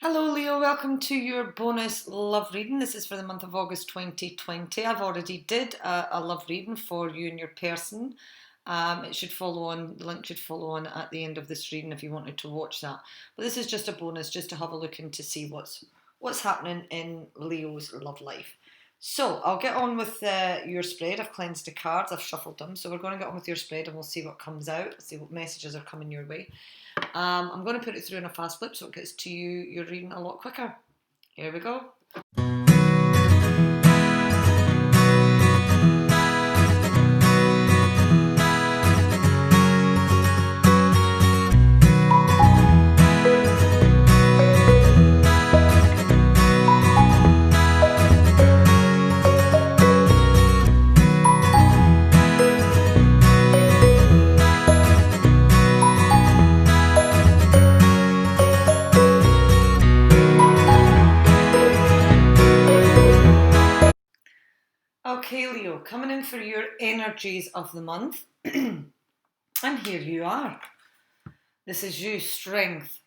Hello Leo, welcome to your bonus love reading. This is for the month of August 2020. I've already did a love reading for you and your person. It should follow on, the link should follow on at the end of this reading if you wanted to watch that. But this is just a bonus, just to have a look in to see what's happening in Leo's love life. So I'll get on with your spread. I've cleansed the cards, I've shuffled them. So we're going to get on with your spread and we'll see what comes out, see what messages are coming your way. I'm going to put it through in a fast flip so it gets to you, your reading a lot quicker. Here we go. Okay, Leo, coming in for your energies of the month. And here you are. This is you, strength.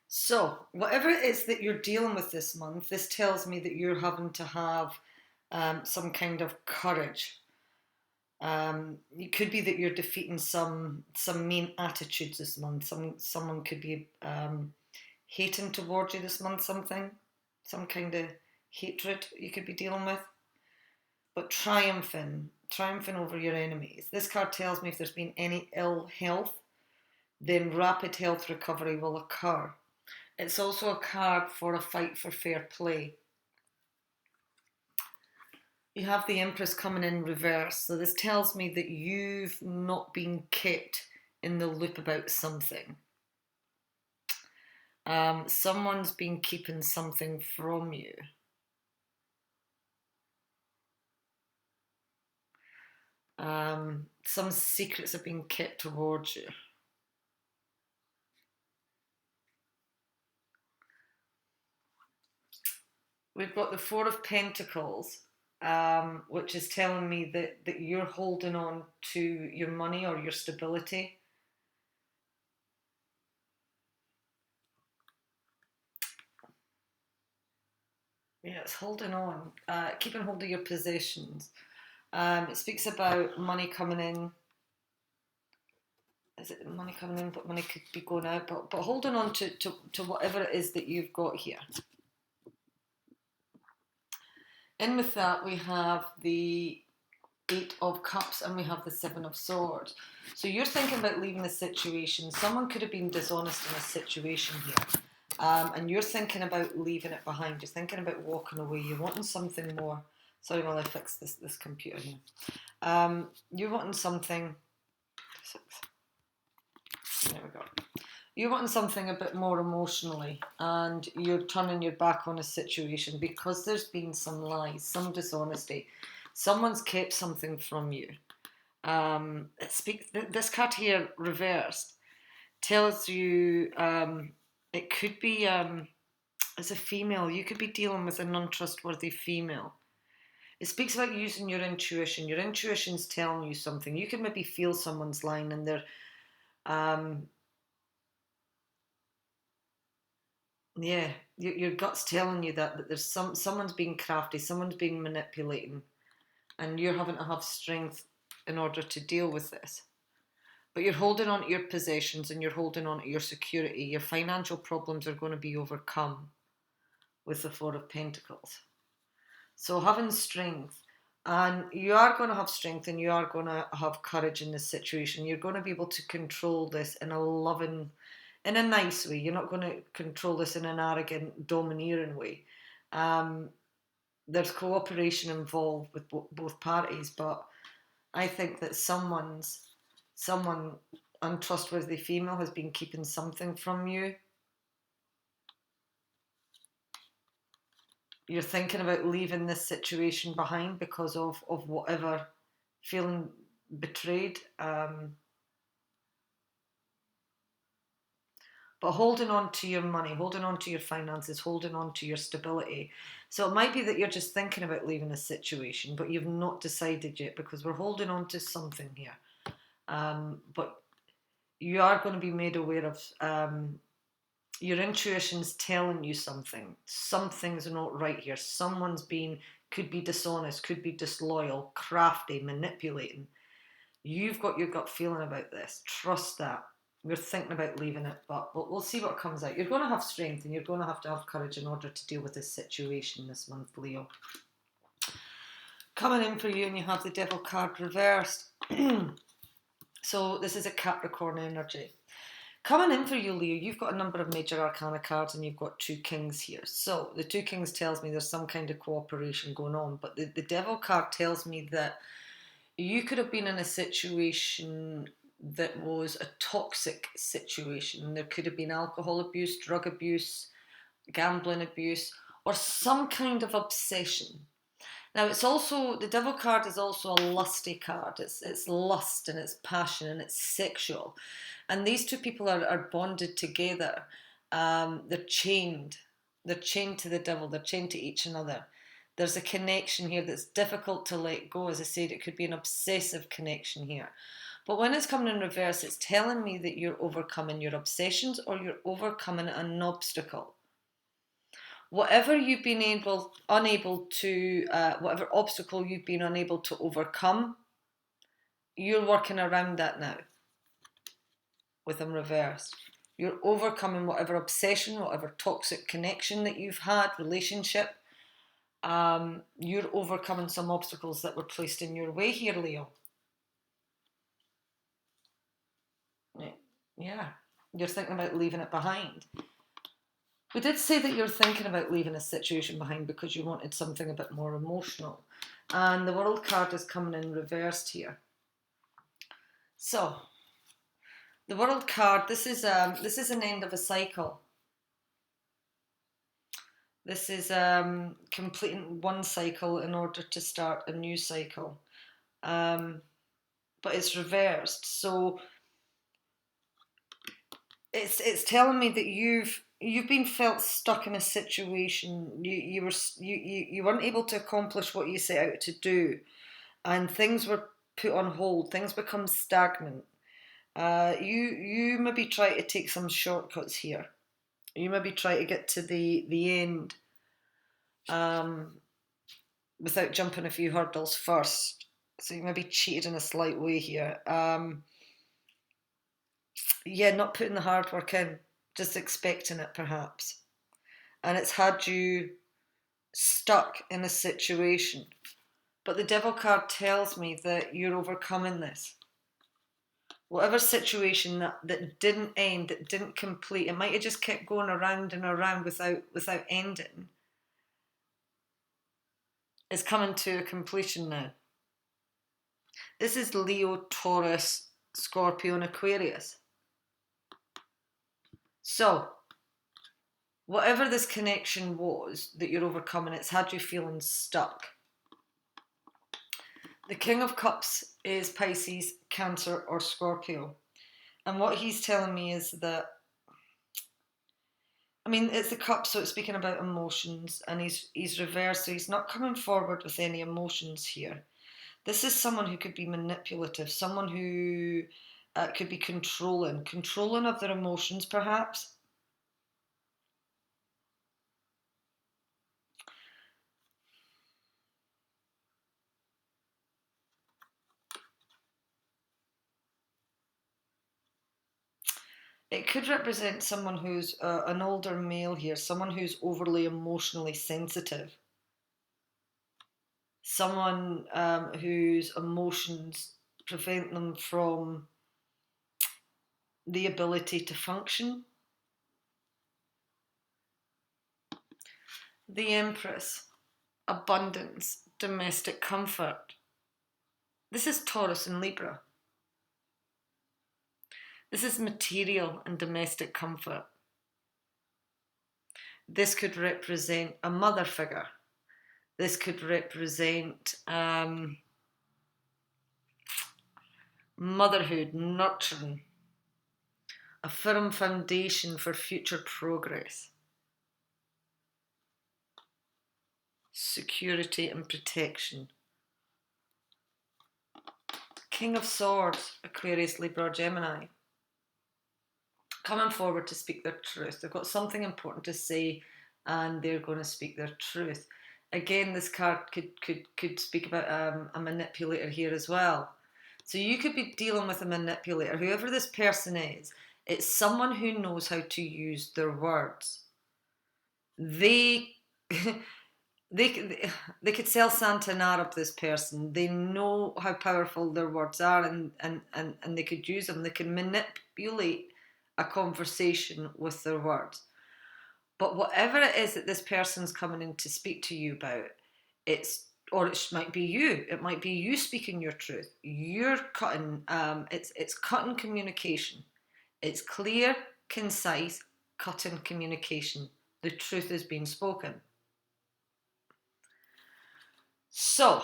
So, whatever it is that you're dealing with this month, this tells me that you're having to have some kind of courage. It could be that you're defeating some mean attitudes this month. Someone could be hating towards you this month, some kind of hatred you could be dealing with. But triumphing over your enemies. This card tells me if there's been any ill health, then rapid health recovery will occur. It's also a card for a fight for fair play. You have the Empress coming in reverse, so this tells me that you've not been kept in the loop about something. Someone's been keeping something from you. Some secrets have been kept towards you. We've got the Four of Pentacles, which is telling me that you're holding on to your money or your stability. Yeah, it's holding on, keeping hold of your possessions. It speaks about money coming in. Is it money coming in, but money could be going out? But holding on to whatever it is that you've got here. In with that, we have the Eight of Cups and we have the Seven of Swords. So you're thinking about leaving the situation. Someone could have been dishonest in a situation here. And you're thinking about leaving it behind. You're thinking about walking away. You're wanting something more. Sorry while I fix this computer here. You're wanting something. There we go. You're wanting something a bit more emotionally, and you're turning your back on a situation because there's been some lies, some dishonesty. Someone's kept something from you. This card here reversed tells you it could be as a female. You could be dealing with an untrustworthy female. It speaks about using your intuition. Your intuition's telling you something. You can maybe feel someone's lying and they're yeah, your gut's telling you that there's someone's being crafty, someone's being manipulating, and you're having to have strength in order to deal with this. But you're holding on to your possessions and you're holding on to your security. Your financial problems are going to be overcome with the Four of Pentacles. So having strength, and you are going to have strength and you are going to have courage in this situation. You're going to be able to control this in a loving, in a nice way. You're not going to control this in an arrogant, domineering way. There's cooperation involved with both parties, but I think that someone untrustworthy female has been keeping something from you. You're thinking about leaving this situation behind because of whatever, feeling betrayed. But holding on to your money, holding on to your finances, holding on to your stability. So it might be that you're just thinking about leaving a situation, but you've not decided yet because we're holding on to something here. But you are going to be made aware of Your intuition's telling you something. Something's not right here. Could be dishonest, could be disloyal, crafty, manipulating. You've got your gut feeling about this. Trust that. You're thinking about leaving it, but we'll see what comes out. You're going to have strength and you're going to have courage in order to deal with this situation this month, Leo. Coming in for you, and you have the Devil card reversed. So this is a Capricorn energy. Coming in for you, Leo, you've got a number of major arcana cards and you've got 2 kings here. So the 2 kings tells me there's some kind of cooperation going on, but the Devil card tells me that you could have been in a situation that was a toxic situation. There could have been alcohol abuse, drug abuse, gambling abuse, or some kind of obsession. Now, it's also, the Devil card is also a lusty card. It's lust and it's passion and it's sexual. And these 2 people are bonded together. They're chained. They're chained to the devil. They're chained to each another. There's a connection here that's difficult to let go. As I said, it could be an obsessive connection here. But when it's coming in reverse, it's telling me that you're overcoming your obsessions or you're overcoming an obstacle. Whatever you've been whatever obstacle you've been unable to overcome, you're working around that now with them reversed. You're overcoming whatever obsession, whatever toxic connection that you've had, relationship. You're overcoming some obstacles that were placed in your way here, Leo. Yeah, you're thinking about leaving it behind. We did say that you're thinking about leaving a situation behind because you wanted something a bit more emotional. And the World card is coming in reversed here. So, the World card, this is an end of a cycle. This is completing one cycle in order to start a new cycle. But it's reversed. So, it's telling me that you've been felt stuck in a situation. You weren't able to accomplish what you set out to do, and things were put on hold. Things become stagnant. You maybe try to take some shortcuts here. You maybe try to get to the end without jumping a few hurdles first. So you maybe cheated in a slight way here. Yeah, not putting the hard work in, just expecting it perhaps. And it's had you stuck in a situation. But the Devil card tells me that you're overcoming this. Whatever situation that didn't end, that didn't complete, it might have just kept going around and around without ending, is coming to a completion now. This is Leo, Taurus, Scorpio and Aquarius. So, whatever this connection was that you're overcoming, it's had you feeling stuck. The King of Cups is Pisces, Cancer or Scorpio. And what he's telling me is that, I mean, it's the cup, so it's speaking about emotions, and he's reversed, so he's not coming forward with any emotions here. This is someone who could be manipulative, someone who could be controlling of their emotions, perhaps. It could represent someone who's an older male here, someone who's overly emotionally sensitive. Someone whose emotions prevent them from the ability to function. The Empress, abundance, domestic comfort. This is Taurus and Libra. This is material and domestic comfort. This could represent a mother figure. This could represent motherhood, nurturing, a firm foundation for future progress, security and protection. King of Swords, Aquarius, Libra, Gemini. coming forward to speak their truth. They've got something important to say, and they're going to speak their truth. Again, this card could speak about a manipulator here as well. So you could be dealing with a manipulator, whoever this person is. It's someone who knows how to use their words. They they could sell Santa and Arab, this person. They know how powerful their words are, and they could use them. They can manipulate a conversation with their words. But whatever it is that this person's coming in to speak to you about, or it might be you. It might be you speaking your truth. You're cutting. It's cutting communication. It's clear, concise, cutting communication. The truth is being spoken. So,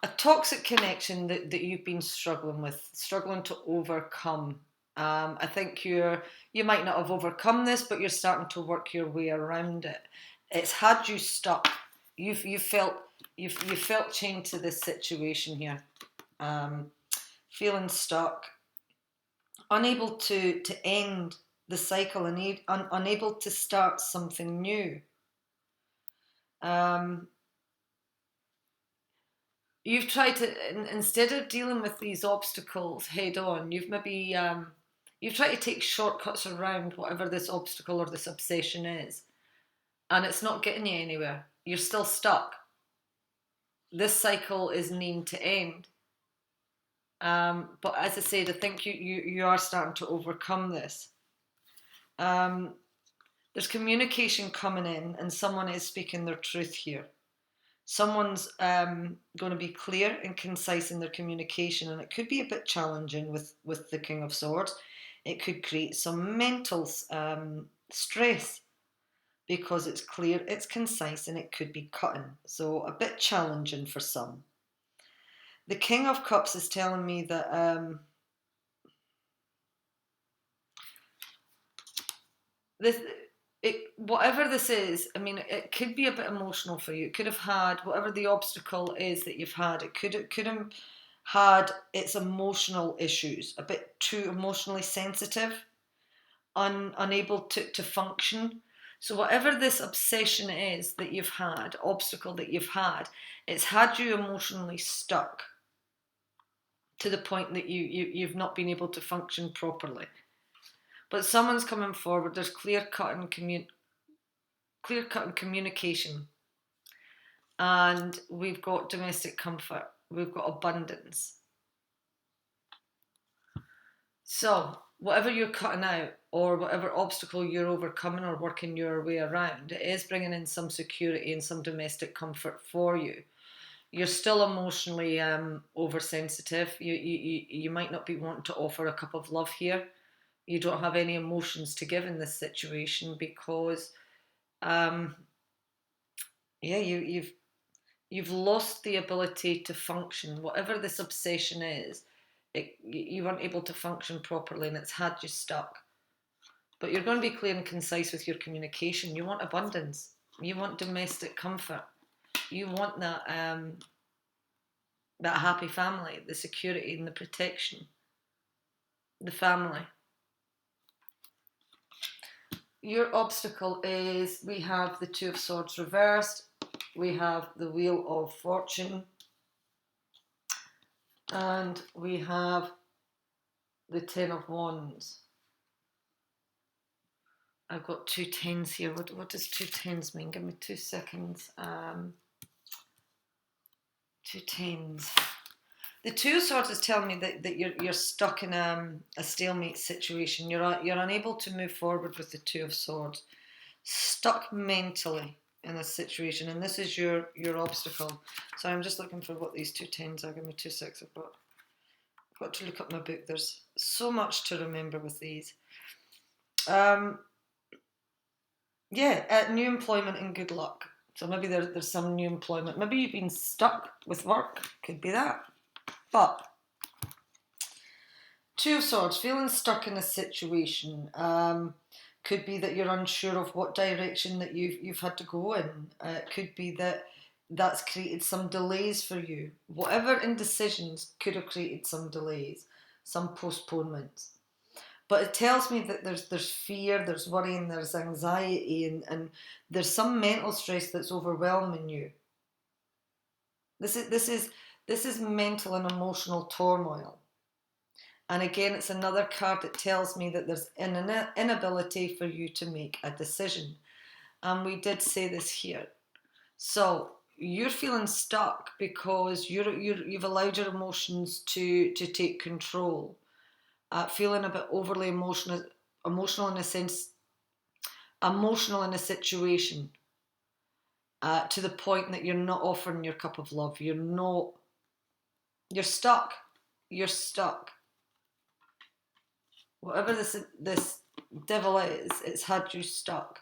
a toxic connection that you've been struggling with, struggling to overcome. I think you might not have overcome this, but you're starting to work your way around it. It's had you stuck. You felt chained to this situation here, feeling stuck, unable to end the cycle, and unable to start something new. You've tried to, instead of dealing with these obstacles head on, you've tried to take shortcuts around whatever this obstacle or this obsession is, and it's not getting you anywhere. You're still stuck. This cycle is needing to end. But as I said, I think you are starting to overcome this. There's communication coming in, and someone is speaking their truth here. Someone's going to be clear and concise in their communication, and it could be a bit challenging with the King of Swords. It could create some mental stress because it's clear, it's concise, and it could be cutting. So a bit challenging for some. The King of Cups is telling me that whatever this is, I mean, it could be a bit emotional for you. It could have had, whatever the obstacle is that you've had, it could have had its emotional issues, a bit too emotionally sensitive, unable to function. So whatever this obsession is that you've had, obstacle that you've had, it's had you emotionally stuck to the point that you've not been able to function properly. But someone's coming forward. There's clear-cut communication, and we've got domestic comfort. We've got abundance. So whatever you're cutting out, or whatever obstacle you're overcoming or working your way around, it is bringing in some security and some domestic comfort for you. You're still emotionally oversensitive. You might not be wanting to offer a cup of love here. You don't have any emotions to give in this situation because, you've lost the ability to function. Whatever this obsession is, you weren't able to function properly, and it's had you stuck. But you're going to be clear and concise with your communication. You want abundance. You want domestic comfort. You want that happy family, the security and the protection, the family. Your obstacle is, we have the Two of Swords reversed, we have the Wheel of Fortune, and we have the Ten of Wands. I've got 2 tens here. What does 2 tens mean? Give me 2 seconds. 2 tens. The Two of Swords is telling me that you're stuck in a stalemate situation. You're unable to move forward with the Two of Swords. Stuck mentally in this situation, and this is your obstacle. So I'm just looking for what these 2 tens are. Give me 2 seconds. I've got to look up my book. There's so much to remember with these. New employment and good luck. So maybe there's some new employment. Maybe you've been stuck with work. Could be that. But Two of Swords, feeling stuck in a situation. Could be that you're unsure of what direction that you've had to go in. It could be that that's created some delays for you. Whatever indecisions could have created some delays, some postponements. But it tells me that there's fear, there's worry, and there's anxiety, and there's some mental stress that's overwhelming you. This is mental and emotional turmoil. And again, it's another card that tells me that there's an inability for you to make a decision. And we did say this here. So you're feeling stuck because you've allowed your emotions to take control. Feeling a bit overly emotional in a sense, emotional in a situation, to the point that you're not offering your cup of love. You're stuck. You're stuck. Whatever this devil is, it's had you stuck.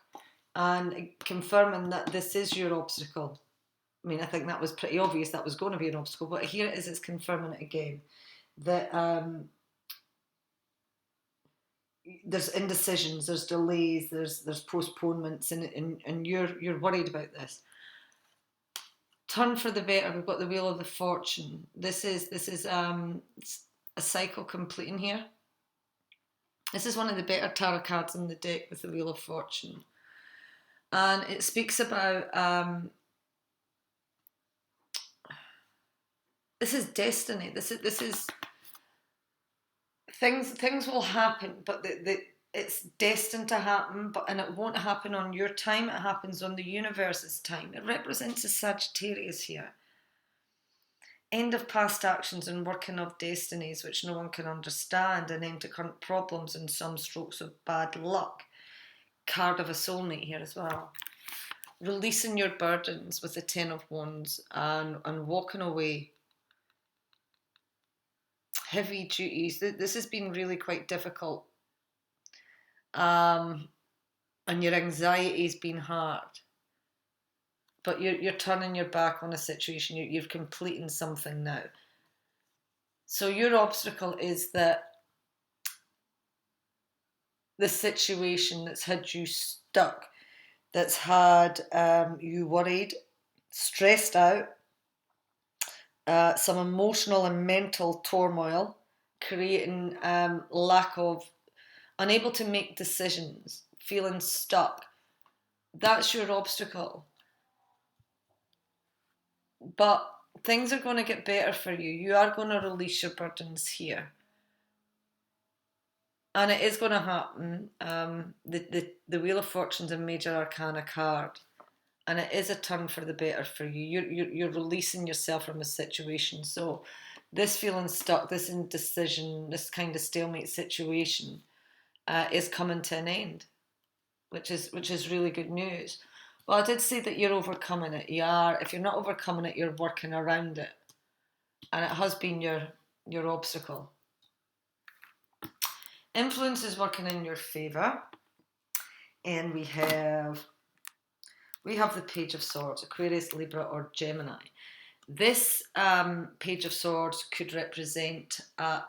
And confirming that this is your obstacle. I mean, I think that was pretty obvious that was going to be an obstacle, but here it is, it's confirming it again. That there's indecisions, there's delays, there's postponements, and you're worried about this. Turn for the better. We've got the Wheel of the Fortune. This is a cycle completing here. This is one of the better tarot cards in the deck with the Wheel of Fortune, and it speaks about this is destiny. This is things will happen, but it's destined to happen, and it won't happen on your time. It happens on the universe's time. It represents a Sagittarius here. End of past actions and working of destinies which no one can understand, and end to current problems and some strokes of bad luck. Card of a soulmate here as well. Releasing your burdens with the Ten of Wands and walking away. Heavy duties. This has been really quite difficult. And your anxiety's been hard. But you're turning your back on a situation. You're completing something now. So your obstacle is that the situation that's had you stuck, that's had you worried, stressed out, some emotional and mental turmoil, creating lack of, unable to make decisions, feeling stuck. That's your obstacle. But things are going to get better for you. You are going to release your burdens here. And it is going to happen. The Wheel of Fortune's a major arcana card. And it is a turn for the better for you. You're releasing yourself from a situation. So this feeling stuck, this indecision, this kind of stalemate situation is coming to an end, which is really good news. Well, I did say that you're overcoming it. You are. If you're not overcoming it, you're working around it. And it has been your obstacle. Influence is working in your favour. And we have the Page of Swords, Aquarius, Libra, or Gemini. This Page of Swords could represent an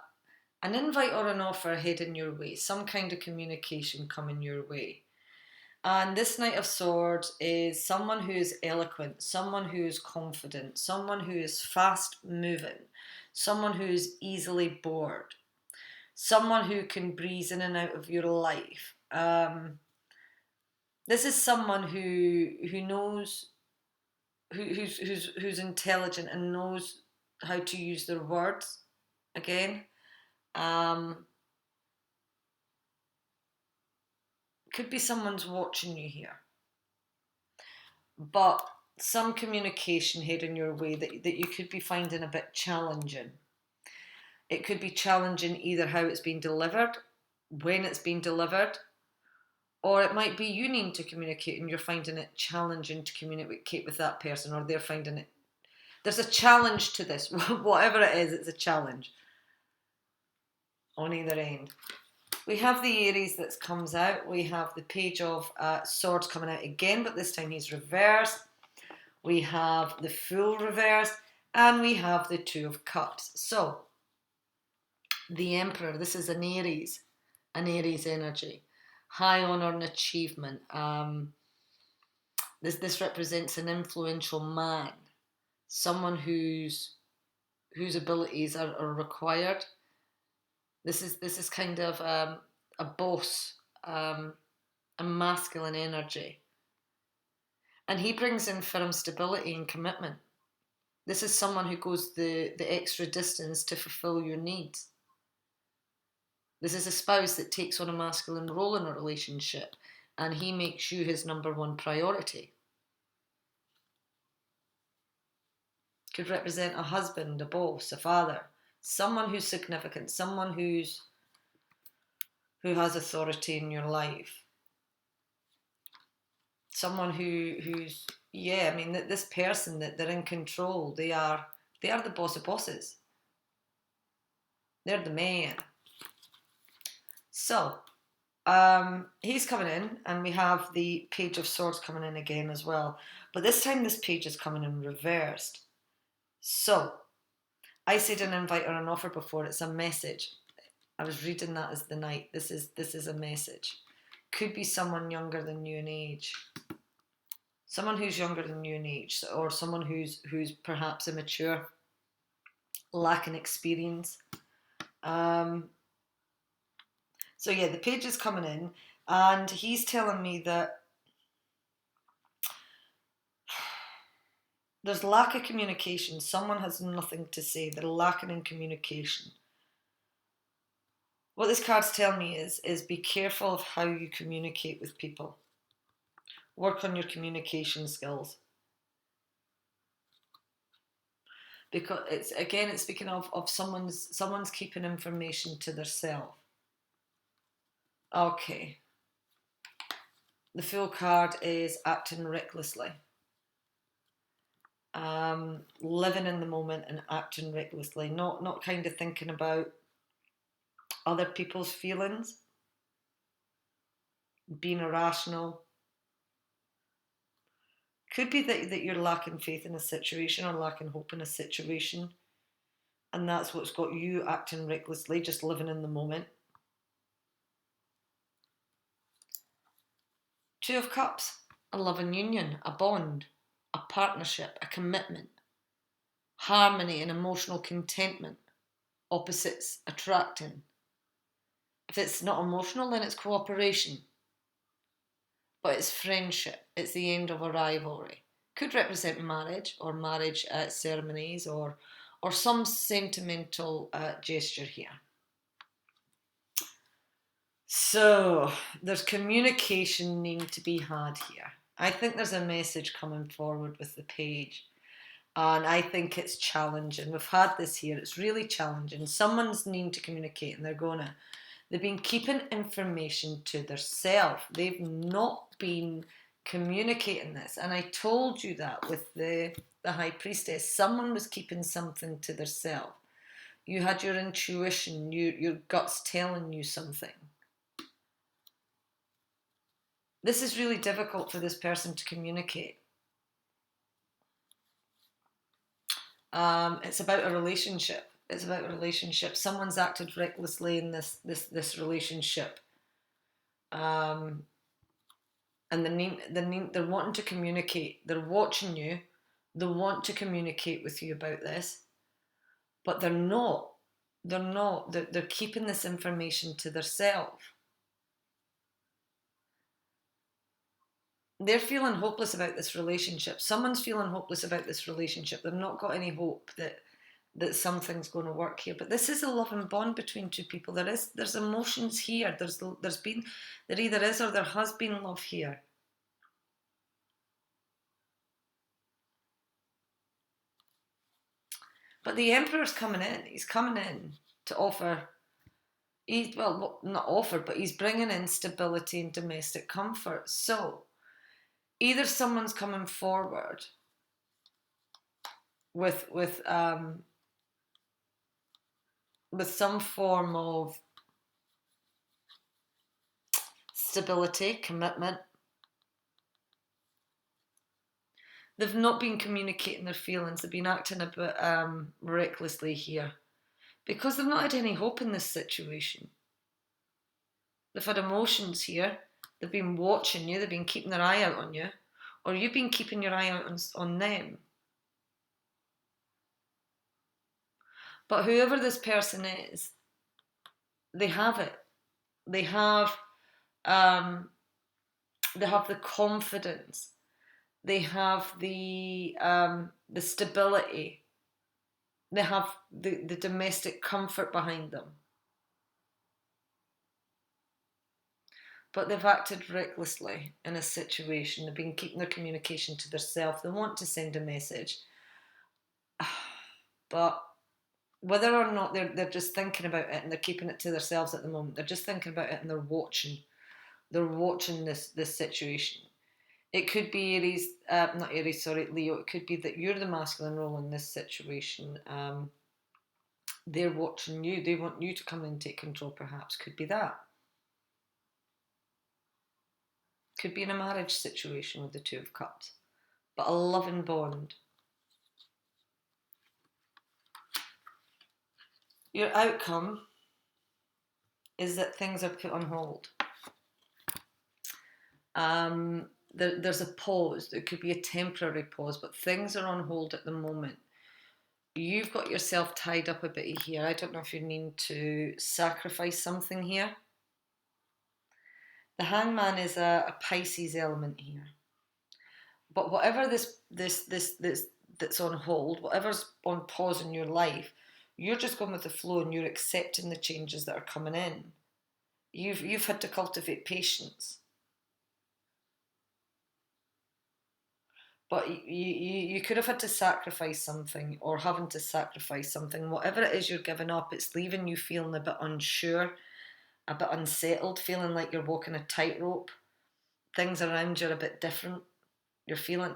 invite or an offer heading your way, some kind of communication coming your way. And this Knight of Swords is someone who is eloquent, someone who is confident, someone who is fast moving, someone who is easily bored, someone who can breeze in and out of your life. This is someone who knows, who's intelligent and knows how to use their words. Again, could be someone's watching you here, but some communication heading your way that you could be finding a bit challenging. It could be challenging either how it's been delivered, when it's been delivered, or it might be you need to communicate and you're finding it challenging to communicate with that person, or they're finding it. There's a challenge to this. Whatever it is, it's a challenge on either end. We have the Aries that comes out. We have the Page of Swords coming out again, but this time he's reversed. We have the Fool reversed, and we have the Two of Cups. So, the Emperor, this is an Aries energy. High honour and achievement. This represents an influential man. someone whose abilities are required. This is kind of a boss, a masculine energy. And he brings in firm stability and commitment. This is someone who goes the extra distance to fulfill your needs. This is a spouse that takes on a masculine role in a relationship, and he makes you his number one priority. Could represent a husband, a boss, a father, someone who's significant, someone who has authority in your life. Someone who's I mean, this person that they're in control. They are the boss of bosses. They're the man. So he's coming in, and we have the Page of Swords coming in again as well. But this time this page is coming in reversed. So I said an invite or an offer before. It's a message. I was reading that as the knight. This is a message. Could be someone younger than you in age. Someone who's younger than you in age, or someone who's perhaps immature, lacking experience. So yeah, the page is coming in, and he's telling me that there's lack of communication. Someone has nothing to say. They're lacking in communication. What this card's telling me is be careful of how you communicate with people. Work on your communication skills. Because it's speaking of someone's keeping information to themselves. Okay. The Fool card is acting recklessly. Living in the moment and acting recklessly. Not kind of thinking about other people's feelings. Being irrational. Could be that you're lacking faith in a situation or lacking hope in a situation. And that's what's got you acting recklessly, just living in the moment. Two of Cups, a loving union, a bond, a partnership, a commitment, harmony and emotional contentment, opposites attracting. If it's not emotional, then it's cooperation. But it's friendship, it's the end of a rivalry. Could represent marriage or marriage ceremonies or some sentimental gesture here. So there's communication needing to be had here. I think there's a message coming forward with the page, and I think it's challenging. We've had this here. It's really challenging. Someone's needing to communicate, and they've been keeping information to themselves. They've not been communicating this, and I told you that with the High Priestess. Someone was keeping something to themselves. You had your intuition, your guts telling you something. This is really difficult for this person to communicate. It's about a relationship. It's about a relationship. Someone's acted recklessly in this relationship. And they're wanting to communicate. They're watching you. They want to communicate with you about this. But they're not. They're keeping this information to themselves. They're feeling hopeless about this relationship. Someone's feeling hopeless about this relationship. They've not got any hope that something's going to work here. But this is a loving bond between two people. There's there either is or there has been love here. But the Emperor's coming in. He's coming in to offer. Not offer, but he's bringing in stability and domestic comfort. So either someone's coming forward with some form of stability, commitment. They've not been communicating their feelings. They've been acting a bit recklessly here because they've not had any hope in this situation. They've had emotions here. They've been watching you. They've been keeping their eye out on you, or you've been keeping your eye out on them. But whoever this person is, they have it. They have the confidence. They have the stability. They have the domestic comfort behind them. But they've acted recklessly in a situation. They've been keeping their communication to themselves. They want to send a message. But whether or not they're just thinking about it and they're keeping it to themselves at the moment, they're just thinking about it and they're watching. They're watching this situation. It could be Aries, not Aries, sorry, Leo. It could be that you're the masculine role in this situation. They're watching you. They want you to come in and take control, perhaps. Could be that. Could be in a marriage situation with the Two of Cups. But a loving bond. Your outcome is that things are put on hold. There's a pause. There could be a temporary pause, but things are on hold at the moment. You've got yourself tied up a bit here. I don't know if you need to sacrifice something here. The Hangman is a Pisces element here. But whatever this that's on hold, whatever's on pause in your life, you're just going with the flow and you're accepting the changes that are coming in. You've had to cultivate patience. But you could have had to sacrifice something or having to sacrifice something. Whatever it is you're giving up, it's leaving you feeling a bit unsure, a bit unsettled, feeling like you're walking a tightrope. Things around you are a bit different. You're feeling,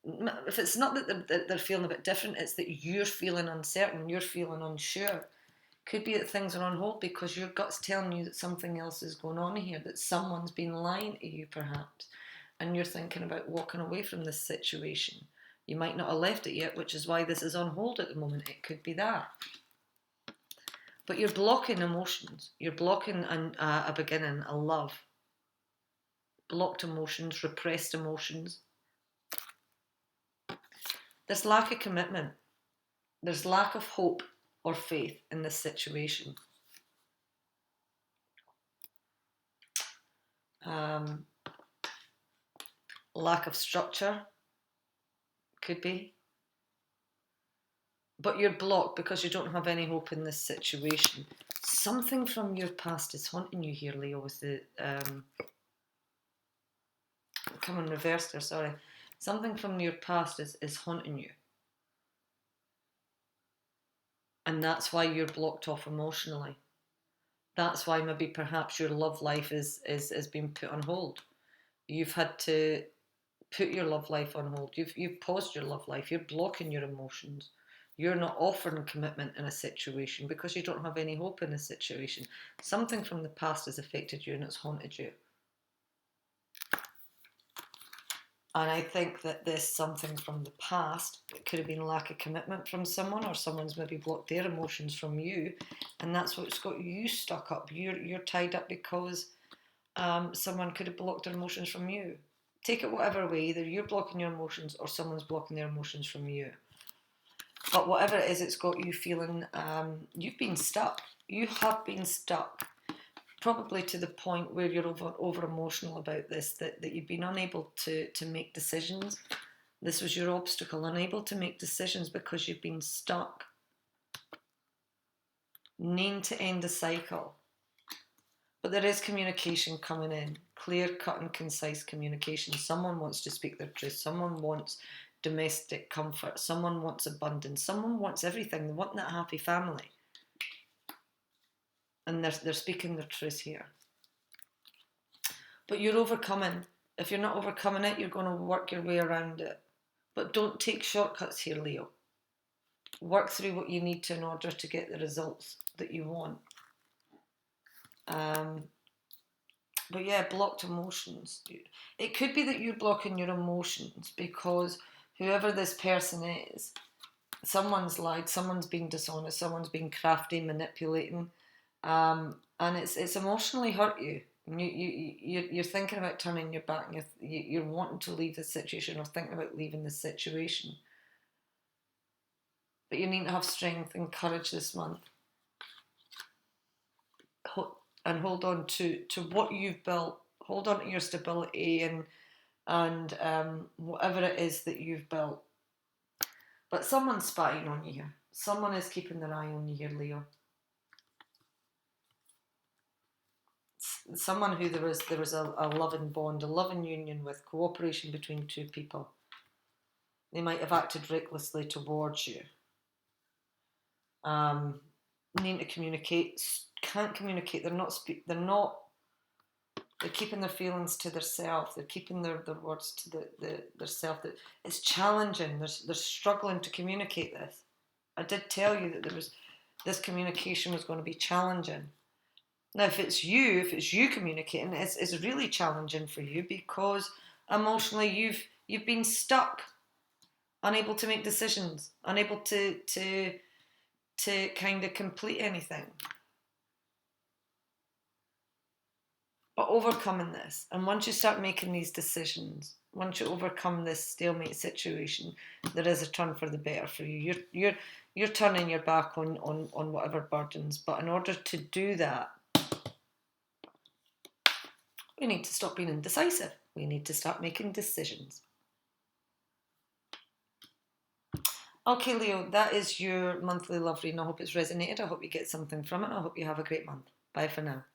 if it's not that they're feeling a bit different, it's that you're feeling uncertain, you're feeling unsure. Could be that things are on hold because your gut's telling you that something else is going on here, that someone's been lying to you perhaps, and you're thinking about walking away from this situation. You might not have left it yet, which is why this is on hold at the moment. It could be that. But you're blocking emotions. You're blocking a beginning, a love. Blocked emotions, repressed emotions. There's lack of commitment. There's lack of hope or faith in this situation. Lack of structure, could be. But you're blocked because you don't have any hope in this situation. Something from your past is haunting you here, Leo, with the... come in reverse there, sorry. Something from your past is haunting you. And that's why you're blocked off emotionally. That's why maybe perhaps your love life is being put on hold. You've had to put your love life on hold. You've paused your love life. You're blocking your emotions. You're not offering commitment in a situation because you don't have any hope in a situation. Something from the past has affected you and it's haunted you. And I think that this something from the past, it could have been lack of commitment from someone, or someone's maybe blocked their emotions from you, and that's what's got you stuck up. You're tied up because someone could have blocked their emotions from you. Take it whatever way, either you're blocking your emotions or someone's blocking their emotions from you. But whatever it is, it's got you feeling you've been stuck. You have been stuck. Probably to the point where you're over emotional about this, that you've been unable to make decisions. This was your obstacle, unable to make decisions because you've been stuck. Need to end the cycle. But there is communication coming in, clear, cut and concise communication. Someone wants to speak their truth. Someone wants domestic comfort. Someone wants abundance. Someone wants everything. They want that happy family. And they're speaking their truth here. But you're overcoming. If you're not overcoming it, you're going to work your way around it. But don't take shortcuts here, Leo. Work through what you need to in order to get the results that you want. But yeah, blocked emotions. It could be that you're blocking your emotions because whoever this person is, someone's lied, someone's being dishonest, someone's being crafty, manipulating, and it's emotionally hurt you. You're thinking about turning your back, and you're wanting to leave this situation or thinking about leaving this situation. but you need to have strength and courage this month. And hold on to what you've built. Hold on to your stability and whatever it is that you've built. But someone's spying on you here. Someone is keeping their eye on you here, Leo. Someone who there was a loving bond, a loving union with, cooperation between two people. They might have acted recklessly towards you. Needing to communicate, can't communicate. They're keeping their feelings to themselves. They're keeping their words to their self. That it's challenging. They're struggling to communicate this. I did tell you that this communication was going to be challenging. Now, if it's you communicating, it's really challenging for you because emotionally you've been stuck, unable to make decisions, unable to kind of complete anything. But overcoming this, and once you start making these decisions, once you overcome this stalemate situation, there is a turn for the better for you. You're turning your back on whatever burdens. But in order to do that, we need to stop being indecisive. We need to start making decisions. Okay, Leo, that is your monthly love reading. I hope it's resonated. I hope you get something from it. I hope you have a great month. Bye for now.